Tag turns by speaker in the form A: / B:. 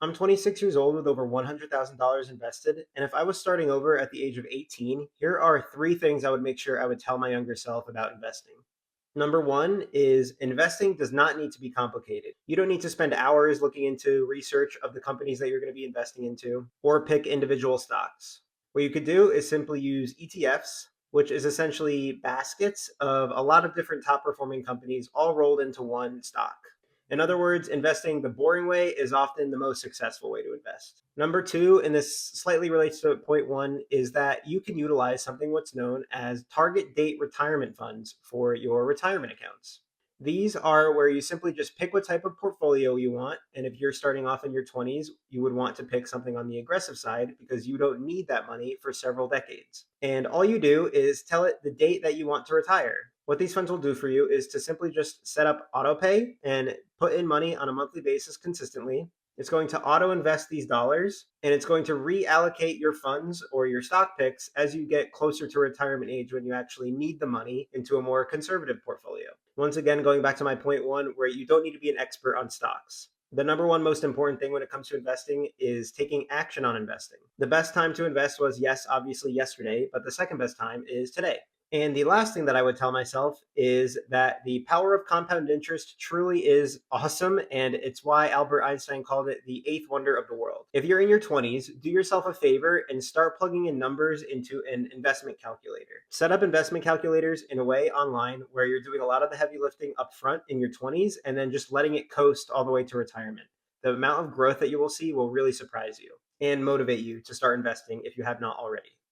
A: I'm 26 years old with over $100,000 invested, and if I was starting over at the age of 18, here are three things I would make sure I would tell my younger self about investing. Number one is investing does not need to be complicated. You don't need to spend hours looking into research of the companies that you're going to be investing into or pick individual stocks. What you could do is simply use ETFs, which is essentially baskets of a lot of different top performing companies all rolled into one stock. In other words, investing the boring way is often the most successful way to invest. Number two, and this slightly relates to point one, is that you can utilize something what's known as target date retirement funds for your retirement accounts. These are where you simply just pick what type of portfolio you want. And if you're starting off in your 20s, you would want to pick something on the aggressive side because you don't need that money for several decades. And all you do is tell it the date that you want to retire. What these funds will do for you is to simply just set up auto pay and put in money on a monthly basis consistently. It's going to auto invest these dollars and it's going to reallocate your funds or your stock picks as you get closer to retirement age when you actually need the money into a more conservative portfolio. Once again, going back to my point one, where you don't need to be an expert on stocks. The number one most important thing when it comes to investing is taking action on investing. The best time to invest was, yes, obviously yesterday, but the second best time is today. And the last thing that I would tell myself is that the power of compound interest truly is awesome. And it's why Albert Einstein called it the eighth wonder of the world. If you're in your 20s, do yourself a favor and start plugging in numbers into an investment calculator. Set up investment calculators in a way online where you're doing a lot of the heavy lifting up front in your 20s and then just letting it coast all the way to retirement. The amount of growth that you will see will really surprise you and motivate you to start investing if you have not already.